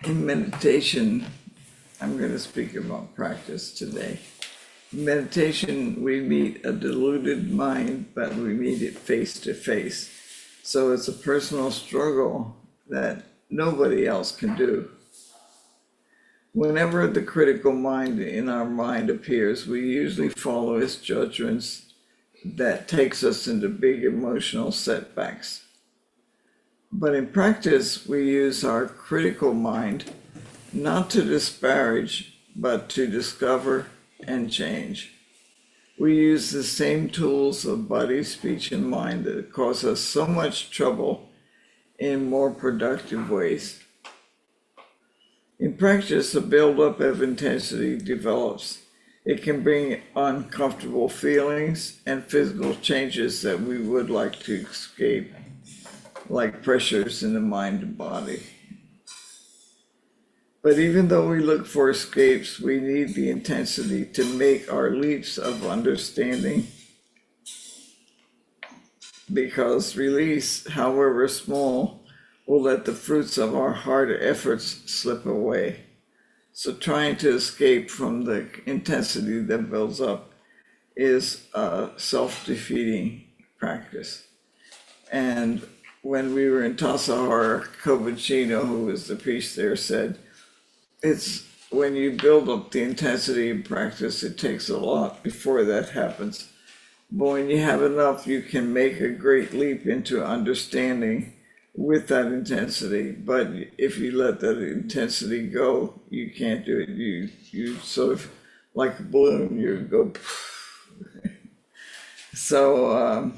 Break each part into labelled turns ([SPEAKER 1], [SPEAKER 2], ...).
[SPEAKER 1] In meditation, I'm going to speak about practice today. In meditation, we meet a deluded mind, but we meet it face to face. So it's a personal struggle that nobody else can do. Whenever the critical mind in our mind appears, we usually follow its judgments that takes us into big emotional setbacks. But in practice, we use our critical mind not to disparage, but to discover and change. We use the same tools of body, speech, and mind that cause us so much trouble in more productive ways. In practice, a buildup of intensity develops. It can bring uncomfortable feelings and physical changes that we would like to escape, like pressures in the mind and body. But even though we look for escapes, we need the intensity to make our leaps of understanding, because release, however small, will let the fruits of our hard efforts slip away. So trying to escape from the intensity that builds up is a self-defeating practice. And when we were in Tassajara, Covicino, who was the priest there, said, it's when you build up the intensity in practice, it takes a lot before that happens. But when you have enough, you can make a great leap into understanding with that intensity. But if you let that intensity go, you can't do it. You sort of, like a balloon, you go. So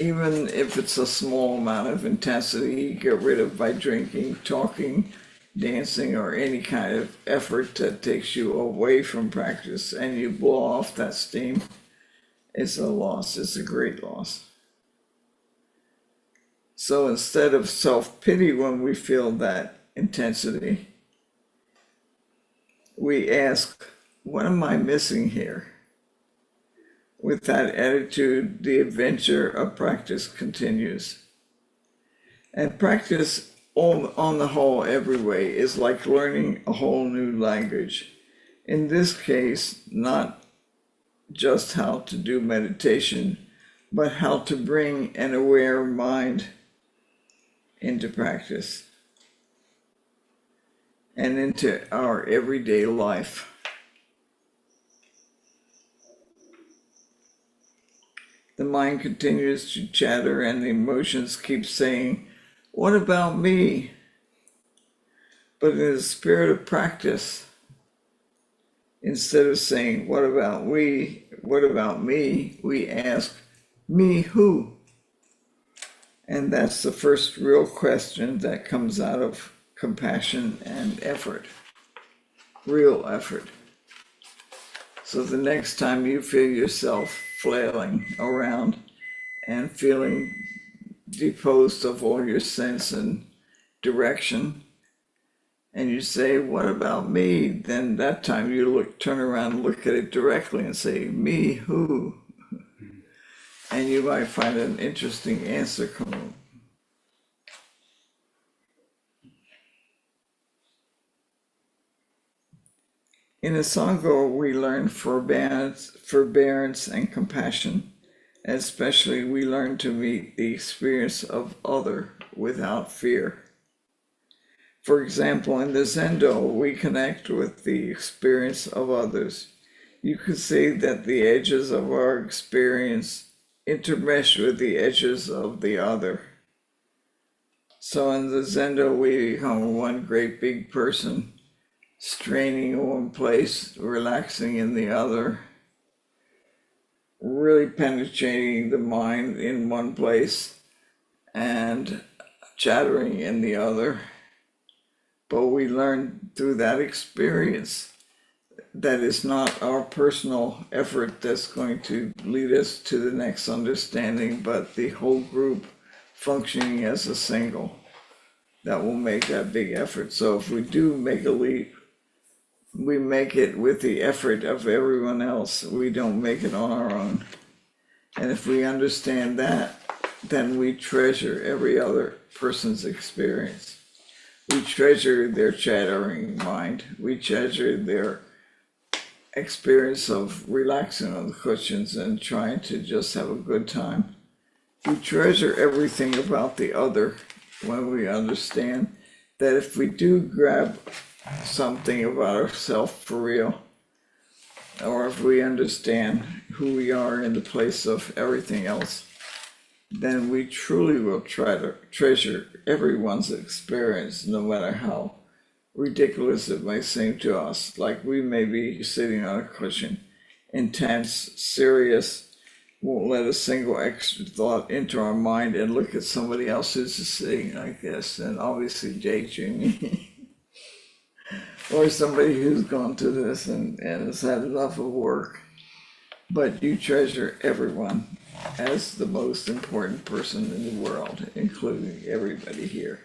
[SPEAKER 1] even if it's a small amount of intensity, you get rid of by drinking, talking, dancing, or any kind of effort that takes you away from practice, and you blow off that steam, it's a loss. It's a great loss. So instead of self-pity when we feel that intensity, we ask, what am I missing here? With that attitude, the adventure of practice continues. And practice, on the whole, every way, is like learning a whole new language. In this case, not just how to do meditation, but how to bring an aware mind into practice and into our everyday life. The mind continues to chatter and the emotions keep saying, what about me? But in the spirit of practice, instead of saying, what about we, what about me, we ask, me who? And that's the first real question that comes out of compassion and effort, real effort. So the next time you feel yourself flailing around and feeling deposed of all your sense and direction, and you say, what about me? Then that time you turn around and look at it directly and say, me who? And you might find an interesting answer come up. In a Sangha, we learn forbearance and compassion. And especially we learn to meet the experience of other without fear. For example, in the Zendo, we connect with the experience of others. You could say that the edges of our experience intermesh with the edges of the other. So in the Zendo, we become one great big person, straining in one place, relaxing in the other, really penetrating the mind in one place and chattering in the other. But we learn through that experience that it's not our personal effort that's going to lead us to the next understanding, but the whole group functioning as a single that will make that big effort. So if we do make a leap, we make it with the effort of everyone else. We don't make it on our own. And if we understand that, then we treasure every other person's experience. We treasure their chattering mind. We treasure their experience of relaxing on the cushions and trying to just have a good time. We treasure everything about the other when we understand that if we do grab something about ourselves for real, or if we understand who we are in the place of everything else, then we truly will try to treasure everyone's experience, no matter how ridiculous it may seem to us. Like we may be sitting on a cushion, intense, serious, won't let a single extra thought into our mind, and look at somebody else who's just sitting like this and obviously daydreaming. Or somebody who's gone through this and has had enough of work. But you treasure everyone as the most important person in the world, including everybody here.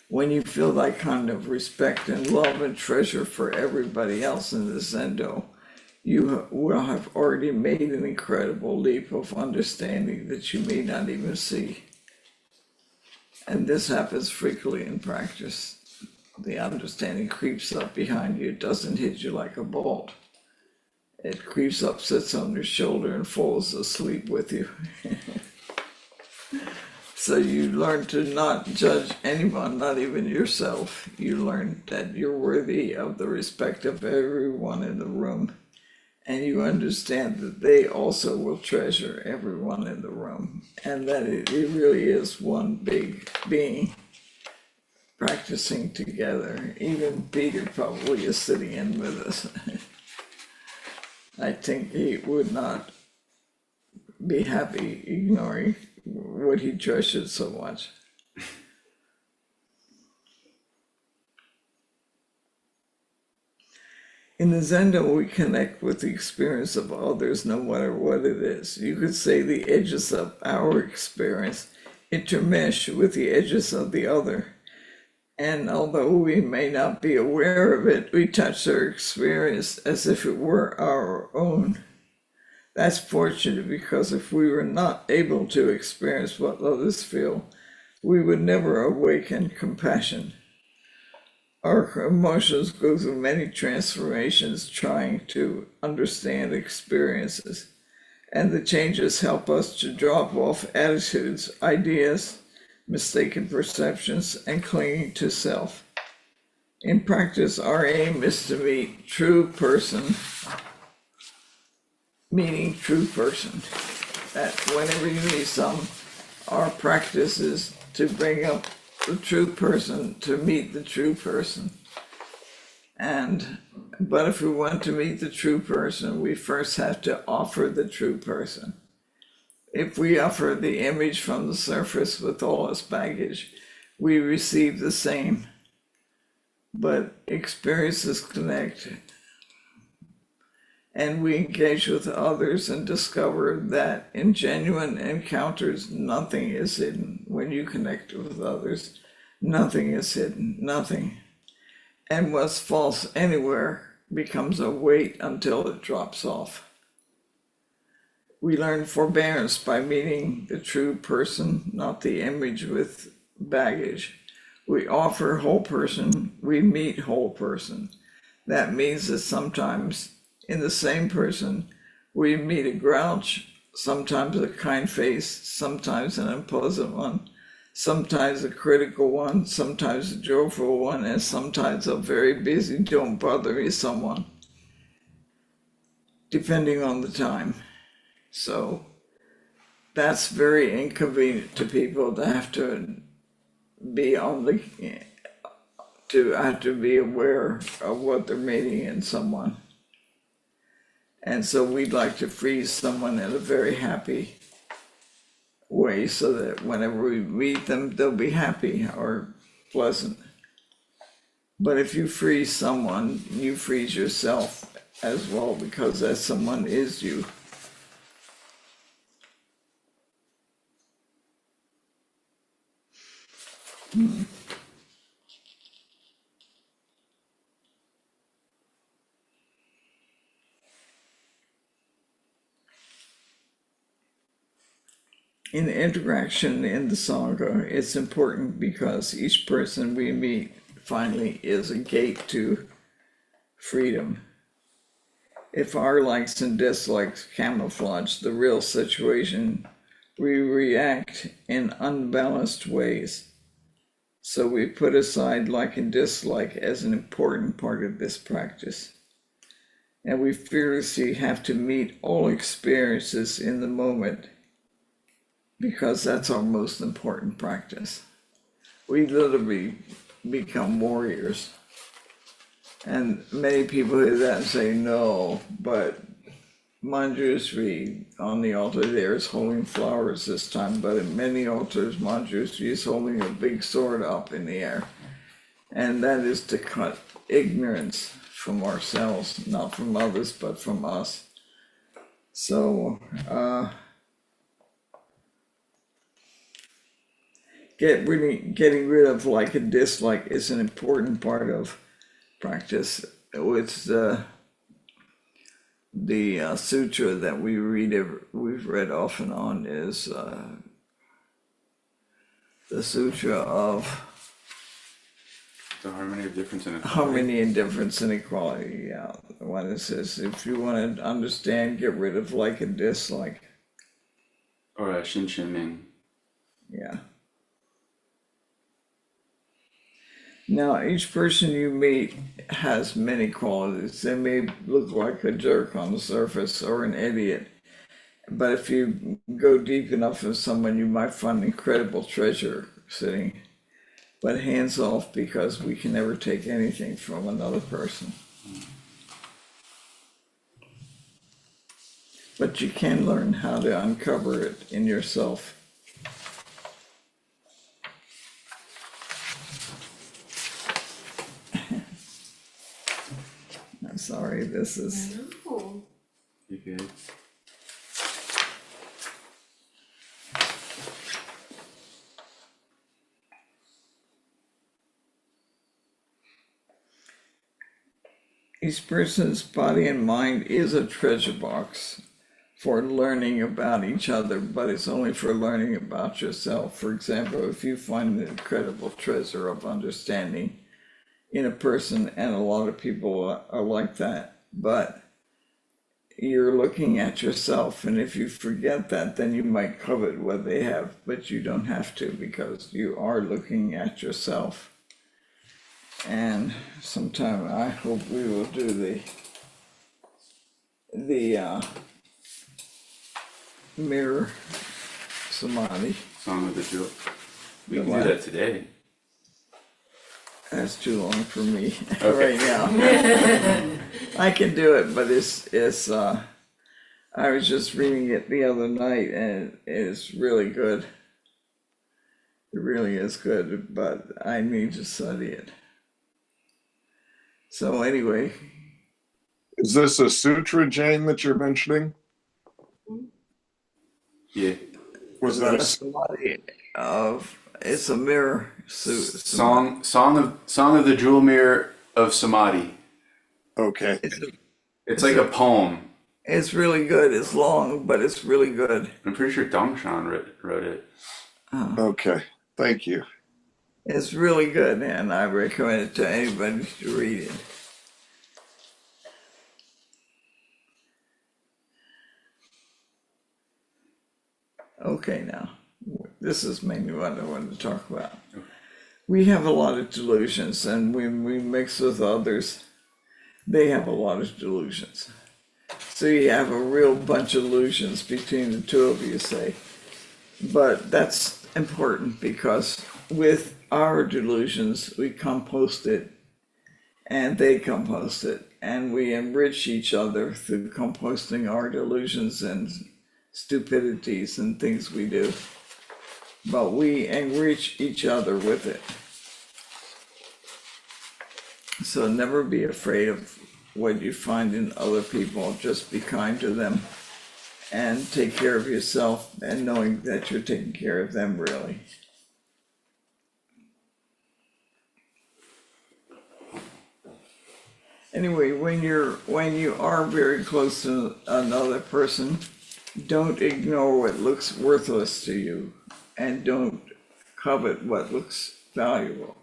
[SPEAKER 1] When you feel that kind of respect and love and treasure for everybody else in the Zendo, you will have already made an incredible leap of understanding that you may not even see. And this happens frequently in practice. The understanding creeps up behind you. It doesn't hit you like a bolt. It creeps up, sits on your shoulder, and falls asleep with you. So you learn to not judge anyone, not even yourself. You learn that you're worthy of the respect of everyone in the room. And you understand that they also will treasure everyone in the room. And that it really is one big being practicing together. Even Peter probably is sitting in with us. I think he would not be happy ignoring what he treasured so much. In the Zendo, we connect with the experience of others, no matter what it is. You could say the edges of our experience intermesh with the edges of the other. And although we may not be aware of it, we touch their experience as if it were our own. That's fortunate, because if we were not able to experience what others feel, we would never awaken compassion. Our emotions go through many transformations trying to understand experiences, and the changes help us to drop off attitudes, ideas, mistaken perceptions, and clinging to self. In practice, our aim is to meet true person, meaning true person. That whenever you meet some, our practice is to bring up the true person, to meet the true person. But if we want to meet the true person, we first have to offer the true person. If we offer the image from the surface with all its baggage, we receive the same. But experiences connect, and we engage with others and discover that in genuine encounters, nothing is hidden. When you connect with others, nothing is hidden, nothing. And what's false anywhere becomes a weight until it drops off. We learn forbearance by meeting the true person, not the image with baggage. We offer whole person, we meet whole person. That means that sometimes in the same person, we meet a grouch, sometimes a kind face, sometimes an unpleasant one, sometimes a critical one, sometimes a joyful one, and sometimes a very busy, don't bother me someone, depending on the time. So that's very inconvenient to people to have to be on the, to have to be aware of what they're meeting in someone. And so we'd like to freeze someone in a very happy way so that whenever we meet them, they'll be happy or pleasant. But if you freeze someone, you freeze yourself as well, because that someone is you. in interaction in the Sangha, it's important because each person we meet finally is a gate to freedom. If our likes and dislikes camouflage the real situation, we react in unbalanced ways. So we put aside like and dislike as an important part of this practice. And we fearlessly have to meet all experiences in the moment because that's our most important practice. We literally become warriors. And many people hear that and say no, but Manjushri on the altar there is holding flowers this time, but in many altars Manjushri is holding a big sword up in the air. And that is to cut ignorance from ourselves, not from others, but from us. So, getting rid of like and dislike is an important part of practice. It's the sutra that we've read off and on is the sutra of
[SPEAKER 2] the harmony of difference and equality.
[SPEAKER 1] Harmony and difference and equality. Yeah, the one that says if you want to understand, get rid of like and dislike.
[SPEAKER 2] Or Shin Shin Ming.
[SPEAKER 1] Yeah. Now, each person you meet has many qualities. They may look like a jerk on the surface or an idiot, but if you go deep enough with someone, you might find incredible treasure sitting. But hands off, because we can never take anything from another person. But you can learn how to uncover it in yourself. I'm sorry, this is...
[SPEAKER 3] No.
[SPEAKER 2] You good?
[SPEAKER 1] Each person's body and mind is a treasure box for learning about each other, but it's only for learning about yourself. For example, if you find an incredible treasure of understanding in a person, and a lot of people are like that, but you're looking at yourself, and if you forget that, then you might covet what they have, but you don't have to because you are looking at yourself. And sometime I hope we will do the mirror samadhi.
[SPEAKER 2] Song of the Jewel. We
[SPEAKER 1] The
[SPEAKER 2] can
[SPEAKER 1] what?
[SPEAKER 2] do that today.
[SPEAKER 1] That's too long for me
[SPEAKER 2] Okay.
[SPEAKER 1] right now. I can do it, but it's I was just reading it the other night and it's really good. It really is good, but I need to study it. So anyway,
[SPEAKER 4] Is this a sutra, Jane, that you're mentioning?
[SPEAKER 2] Yeah.
[SPEAKER 4] Was
[SPEAKER 1] the
[SPEAKER 4] that
[SPEAKER 1] samadhi of it's a mirror
[SPEAKER 2] Song of the Jewel Mirror of Samadhi.
[SPEAKER 4] okay?
[SPEAKER 2] It's like a poem.
[SPEAKER 1] It's really good. It's long, but it's really good.
[SPEAKER 2] I'm pretty sure Dongshan wrote it.
[SPEAKER 4] Okay, thank you.
[SPEAKER 1] It's really good, and I recommend it to anybody to read it. Okay, now, this is mainly what I wanted to talk about. We have a lot of delusions, and when we mix with others, they have a lot of delusions. So you have a real bunch of illusions between the two of you, say. But that's important because with our delusions, we compost it and they compost it, and we enrich each other through composting our delusions and stupidities and things we do. But we enrich each other with it. So never be afraid of what you find in other people. Just be kind to them and take care of yourself, and knowing that you're taking care of them really. Anyway, when you are very close to another person, Don't ignore what looks worthless to you, and don't covet what looks valuable.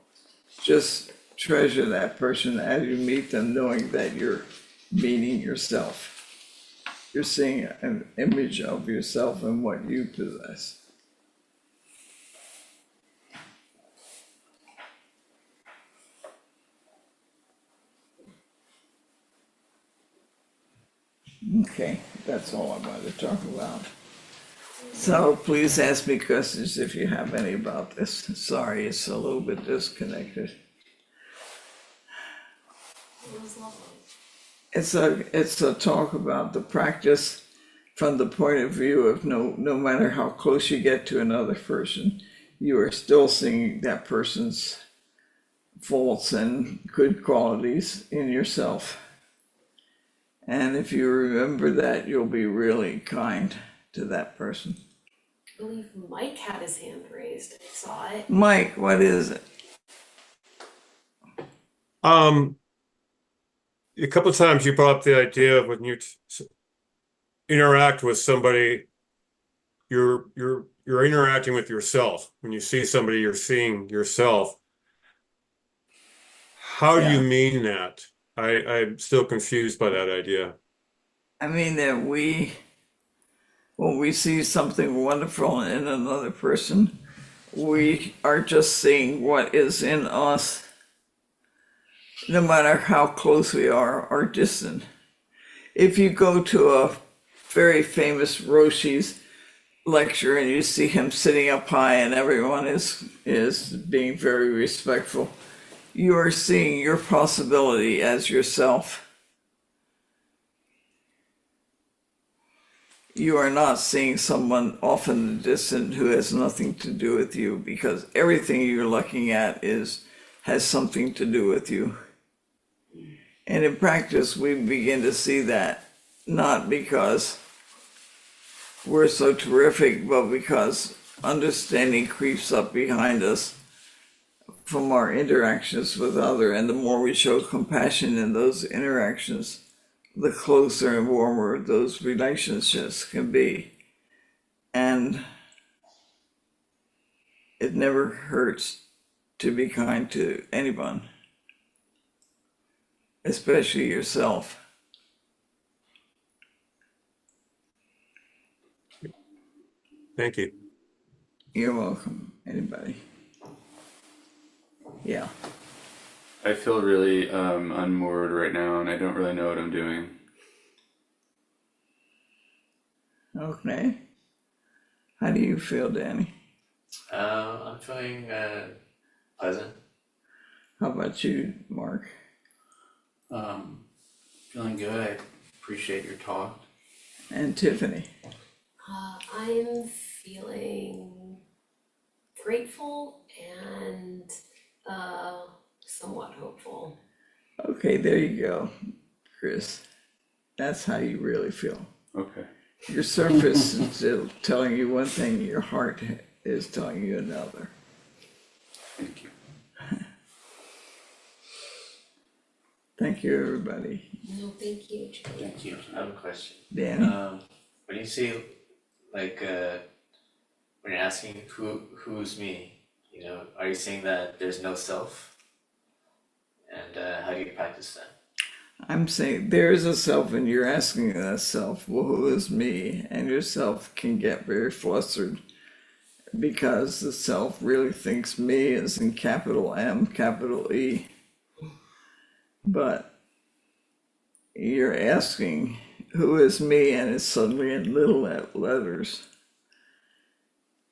[SPEAKER 1] Just treasure that person as you meet them, knowing that you're meeting yourself. You're seeing an image of yourself and what you possess. Okay, that's all I wanted to talk about. So please ask me questions if you have any about this. Sorry, it's a little bit disconnected.
[SPEAKER 3] It was lovely.
[SPEAKER 1] It's a talk about the practice from the point of view of no matter how close you get to another person, you are still seeing that person's faults and good qualities in yourself. And if you remember that, you'll be really kind to that person.
[SPEAKER 3] I believe Mike had his hand raised. I saw it.
[SPEAKER 1] Mike, what is it?
[SPEAKER 5] A couple of times you brought up the idea of when you interact with somebody, you're interacting with yourself. When you see somebody, you're seeing yourself. How do you mean that? I'm still confused by that idea.
[SPEAKER 1] I mean that when we see something wonderful in another person, we are just seeing what is in us, no matter how close we are or distant. If you go to a very famous Roshi's lecture and you see him sitting up high and everyone is being very respectful, you are seeing your possibility as yourself. You are not seeing someone off in the distance who has nothing to do with you, because everything you're looking at has something to do with you. And in practice, we begin to see that, not because we're so terrific, but because understanding creeps up behind us from our interactions with others. And the more we show compassion in those interactions, the closer and warmer those relationships can be. And it never hurts to be kind to anyone, especially yourself.
[SPEAKER 5] Thank you.
[SPEAKER 1] You're welcome. Anybody? Yeah.
[SPEAKER 2] I feel really unmoored right now, and I don't really know what I'm doing.
[SPEAKER 1] Okay. How do you feel, Danny?
[SPEAKER 6] I'm feeling pleasant.
[SPEAKER 1] How about you, Mark?
[SPEAKER 6] Feeling good. I appreciate your talk.
[SPEAKER 1] And Tiffany?
[SPEAKER 3] I'm feeling grateful and somewhat hopeful.
[SPEAKER 1] Okay, there you go, Chris. That's how you really feel.
[SPEAKER 2] Okay.
[SPEAKER 1] Your surface is still telling you one thing, your heart is telling you another.
[SPEAKER 2] Thank you.
[SPEAKER 1] Thank you, everybody.
[SPEAKER 3] No, thank you, Jay.
[SPEAKER 6] Thank you. I have a question.
[SPEAKER 1] Danny?
[SPEAKER 6] When you say like when you're asking who's me, are you saying that there's no self? And how do you practice that?
[SPEAKER 1] I'm saying there is a self, and you're asking that self, well, who is me? And yourself can get very flustered because the self really thinks me is in capital M, capital E. But you're asking, who is me? And it's suddenly in little letters.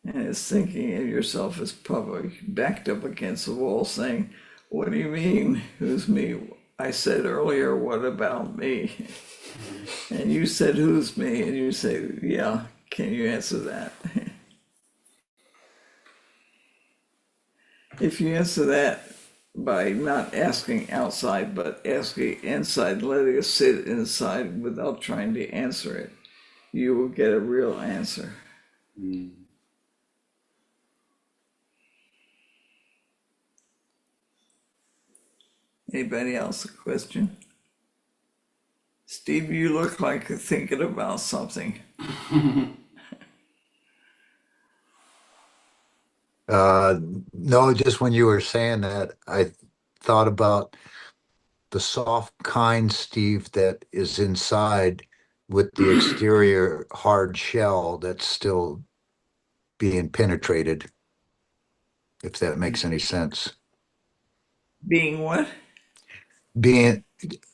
[SPEAKER 1] And it's thinking of yourself as probably backed up against the wall saying, what do you mean, who's me? I said earlier, what about me? And you said, who's me? And you say, yeah, can you answer that? If you answer that by not asking outside, but asking inside, letting it sit inside without trying to answer it, you will get a real answer. Anybody else a question? Steve, you look like you're thinking about something.
[SPEAKER 7] No, just when you were saying that, I thought about the soft, kind Steve that is inside with the exterior hard shell that's still being penetrated, if that makes any sense.
[SPEAKER 1] Being what?
[SPEAKER 7] Being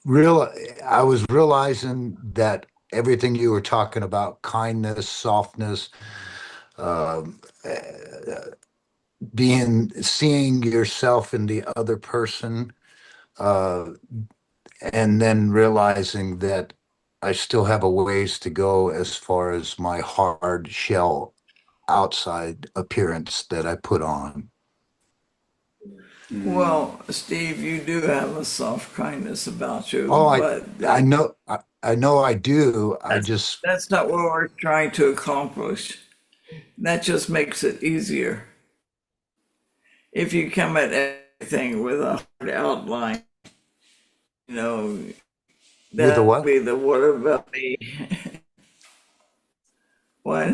[SPEAKER 7] real, I was realizing that everything you were talking about, kindness, softness, um, seeing yourself in the other person, uh, and then realizing that I still have a ways to go as far as my hard shell outside appearance that I put on.
[SPEAKER 1] Well, Steve, you do have a soft kindness about you,
[SPEAKER 7] Oh,
[SPEAKER 1] but
[SPEAKER 7] I know, I know I do. I
[SPEAKER 1] that's,
[SPEAKER 7] just,
[SPEAKER 1] that's not what we're trying to accomplish. That just makes it easier. If you come at everything with a hard outline, you know,
[SPEAKER 7] with the
[SPEAKER 1] that'd
[SPEAKER 7] what?
[SPEAKER 1] be the what about me? What?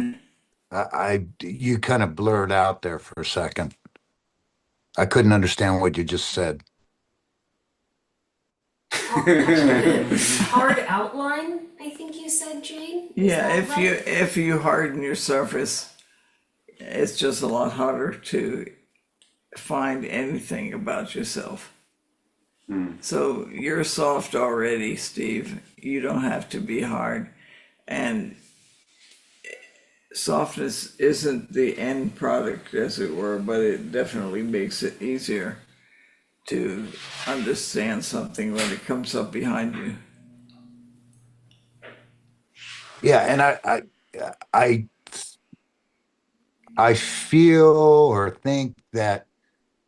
[SPEAKER 7] You kind of blurred out there for a second. I couldn't understand what you just said.
[SPEAKER 3] Hard outline, I think you said, Jane? Is
[SPEAKER 1] Yeah,
[SPEAKER 3] that
[SPEAKER 1] if
[SPEAKER 3] right?
[SPEAKER 1] you harden your surface, it's just a lot harder to find anything about yourself. So you're soft already, Steve. You don't have to be hard. And softness isn't the end product, as it were, but it definitely makes it easier to understand something when it comes up behind you.
[SPEAKER 7] Yeah, and I, I feel or think that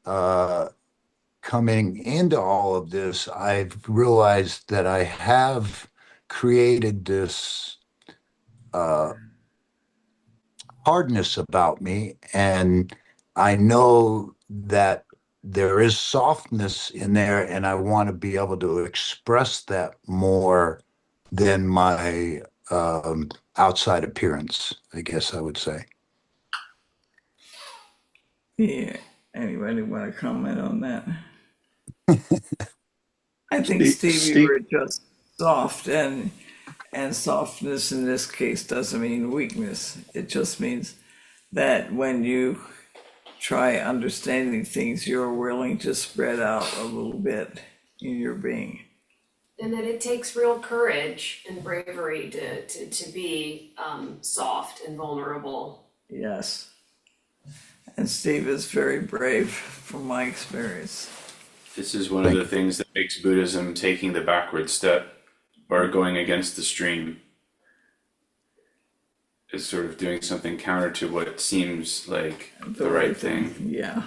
[SPEAKER 7] uh, coming into all of this, I've realized that I have created this uh, hardness about me, and I know that there is softness in there, and I want to be able to express that more than my outside appearance, I guess I would say.
[SPEAKER 1] Yeah. Anybody want to comment on that? I think,
[SPEAKER 4] Steve,
[SPEAKER 1] Steve, you
[SPEAKER 4] Steve,
[SPEAKER 1] were just soft, and softness in this case doesn't mean weakness. It just means that when you try understanding things, you're willing to spread out a little bit in your being.
[SPEAKER 3] And that it takes real courage and bravery to be soft and vulnerable.
[SPEAKER 1] Yes. And Steve is very brave from my experience.
[SPEAKER 2] This is one of the things that makes Buddhism taking the backward step or going against the stream. Is sort of doing something counter to what seems like the right thing.
[SPEAKER 1] Yeah.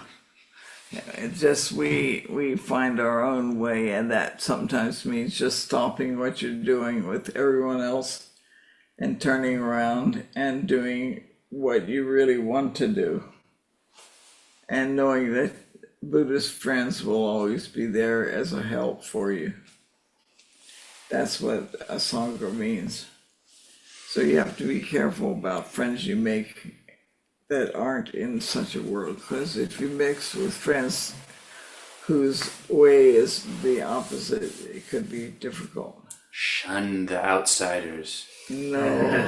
[SPEAKER 1] It just we find our own way, and that sometimes means just stopping what you're doing with everyone else and turning around and doing what you really want to do. And knowing that Buddhist friends will always be there as a help for you. That's what a Sangha means. So you have to be careful about friends you make that aren't in such a world, because if you mix with friends whose way is the opposite, it could be difficult.
[SPEAKER 2] Shun the outsiders.
[SPEAKER 1] No.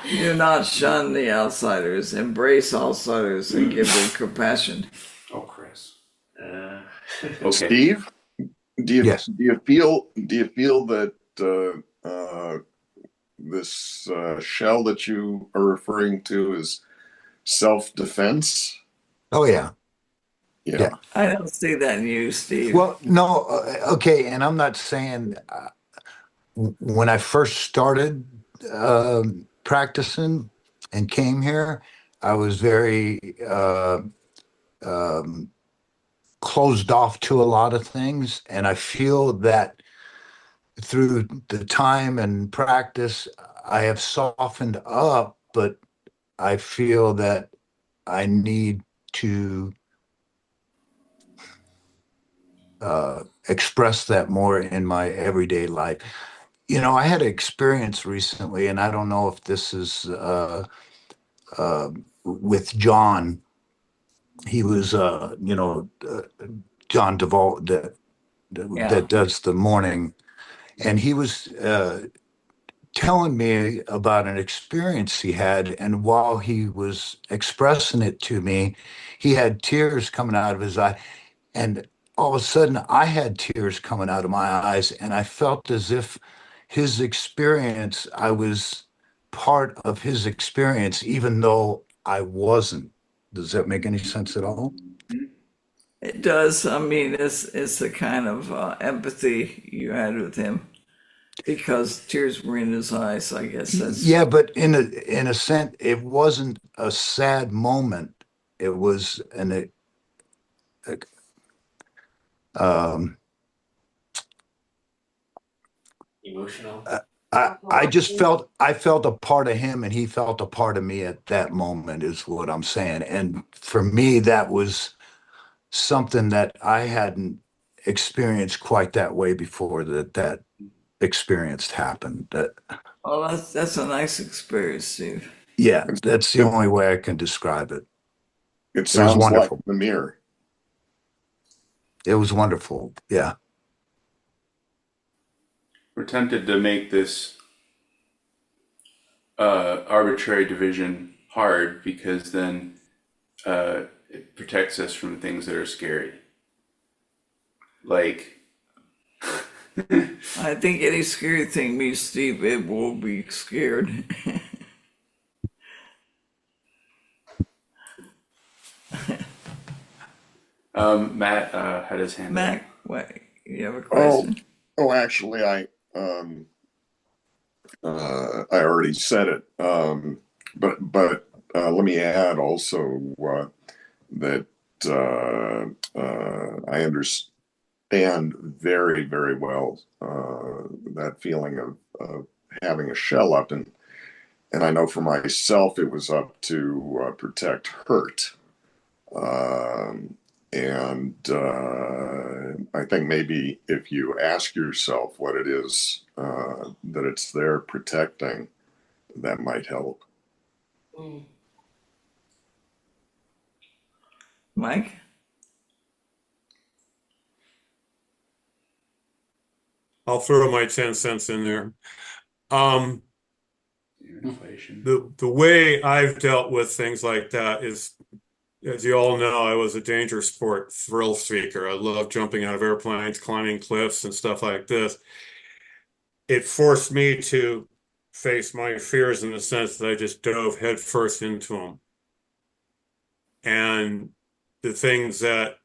[SPEAKER 1] Do not shun the outsiders. Embrace outsiders and give them compassion.
[SPEAKER 2] Oh, Chris.
[SPEAKER 6] Uh,
[SPEAKER 2] Okay.
[SPEAKER 4] Steve,
[SPEAKER 7] Yes.
[SPEAKER 4] do you feel that this shell that you are referring to is self-defense?
[SPEAKER 7] Oh, yeah.
[SPEAKER 4] Yeah.
[SPEAKER 1] I don't see that in you, Steve.
[SPEAKER 7] Well, no, okay, and I'm not saying when I first started practicing and came here, I was very um, closed off to a lot of things, and I feel that through the time and practice, I have softened up, but I feel that I need to express that more in my everyday life. You know, I had an experience recently, and I don't know if this is with John. He was, John Duvall
[SPEAKER 1] Yeah.
[SPEAKER 7] that does the morning, and he was telling me about an experience he had. And while he was expressing it to me, he had tears coming out of his eye. And all of a sudden, I had tears coming out of my eyes. And I felt as if his experience, I was part of his experience, even though I wasn't. Does that make any sense at all?
[SPEAKER 1] It does. I mean, it's the kind of empathy you had with him because tears were in his eyes. I guess that's
[SPEAKER 7] Yeah, but in a sense, it wasn't a sad moment. It was um,
[SPEAKER 6] Emotional.
[SPEAKER 7] I felt a part of him and he felt a part of me at that moment is what I'm saying. And for me, that was something that I hadn't experienced quite that way before that experience happened. That
[SPEAKER 1] well, that's a nice experience, Steve.
[SPEAKER 7] yeah, that's the only way I can describe it.
[SPEAKER 4] It
[SPEAKER 7] It was
[SPEAKER 4] sounds like
[SPEAKER 7] wonderful.
[SPEAKER 4] the mirror.
[SPEAKER 7] It was wonderful. Yeah.
[SPEAKER 2] We're tempted to make this arbitrary division hard because then it protects us from things that are scary. Like,
[SPEAKER 1] I think any scary thing meets Steve, it will be scared.
[SPEAKER 2] Matt had his hand up.
[SPEAKER 1] Mac, what? You have a question?
[SPEAKER 4] Actually, I already said it. But let me add also that I understand very, very well that feeling of having a shell up, and I know for myself it was up to protect hurt. And I think maybe if you ask yourself what it is that it's there protecting, that might help.
[SPEAKER 3] Mm.
[SPEAKER 1] Mike?
[SPEAKER 5] I'll throw my 10 cents in there.
[SPEAKER 2] Inflation.
[SPEAKER 5] The way I've dealt with things like that is, as you all know, I was a danger sport thrill seeker. I love jumping out of airplanes, climbing cliffs, and stuff like this. It forced me to face my fears in the sense that I just dove headfirst into them. And the things that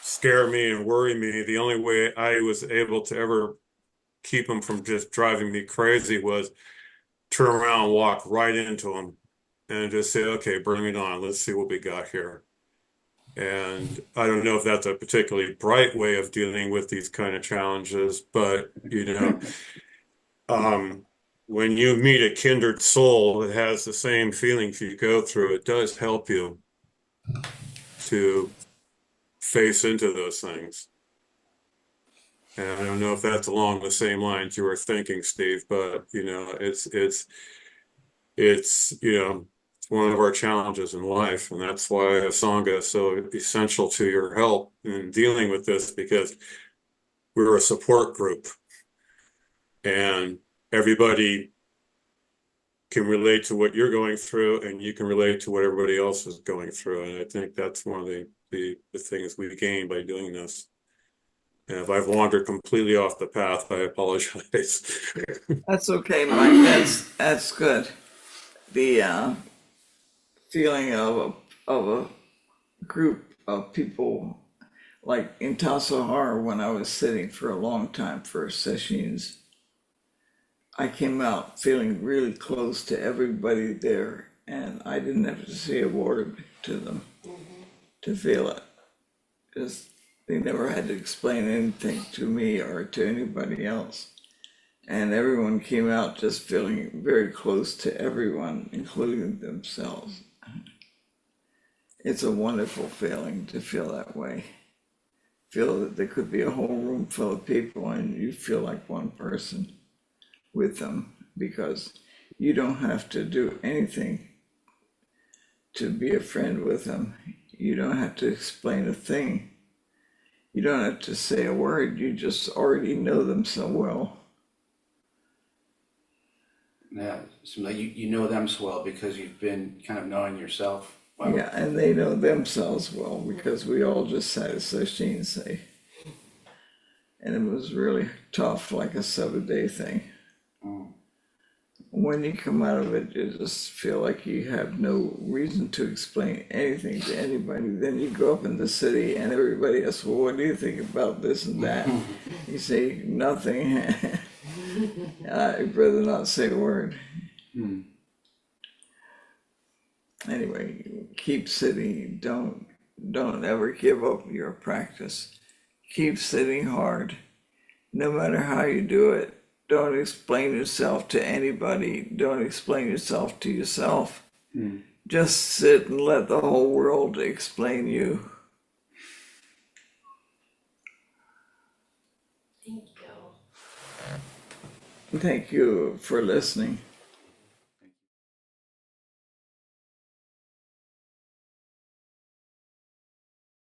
[SPEAKER 5] scare me and worry me, the only way I was able to ever keep them from just driving me crazy was turn around and walk right into them and just say, okay, bring it on. Let's see what we got here. And I don't know if that's a particularly bright way of dealing with these kind of challenges, but when you meet a kindred soul that has the same feelings you go through, it does help you to face into those things. And I don't know if that's along the same lines you were thinking, Steve, but it's one of our challenges in life, and that's why Asanga is so essential to your help in dealing with this, because we're a support group and everybody can relate to what you're going through and you can relate to what everybody else is going through. And I think that's one of the things we've gained by doing this. And if I've wandered completely off the path, I apologize.
[SPEAKER 1] That's okay, Mike. That's good. The feeling of a group of people, like in Tasso Har, when I was sitting for a long time for sessions, I came out feeling really close to everybody there, and I didn't have to say a word to them to feel it. Just they never had to explain anything to me or to anybody else. And everyone came out just feeling very close to everyone, including themselves. It's a wonderful feeling to feel that way. feel that there could be a whole room full of people and you feel like one person with them, because you don't have to do anything to be a friend with them. You don't have to explain a thing. You don't have to say a word. You just already know them so well.
[SPEAKER 8] Yeah, seems like you know them so well because you've been kind of knowing yourself. Wow.
[SPEAKER 1] Yeah, and they know themselves well, because we all just sat as Sasheen say. And it was really tough, like a 7-day thing.
[SPEAKER 8] Mm.
[SPEAKER 1] When you come out of it, you just feel like you have no reason to explain anything to anybody. Then you go up in the city and everybody asks, well, what do you think about this and that? You say nothing. I'd rather not say a word.
[SPEAKER 8] Mm.
[SPEAKER 1] Anyway, keep sitting. Don't ever give up your practice. Keep sitting hard. No matter how you do it. Don't explain yourself to anybody. Don't explain yourself to yourself.
[SPEAKER 8] Mm.
[SPEAKER 1] Just sit and let the whole world explain you.
[SPEAKER 3] Thank you.
[SPEAKER 1] Thank you for listening.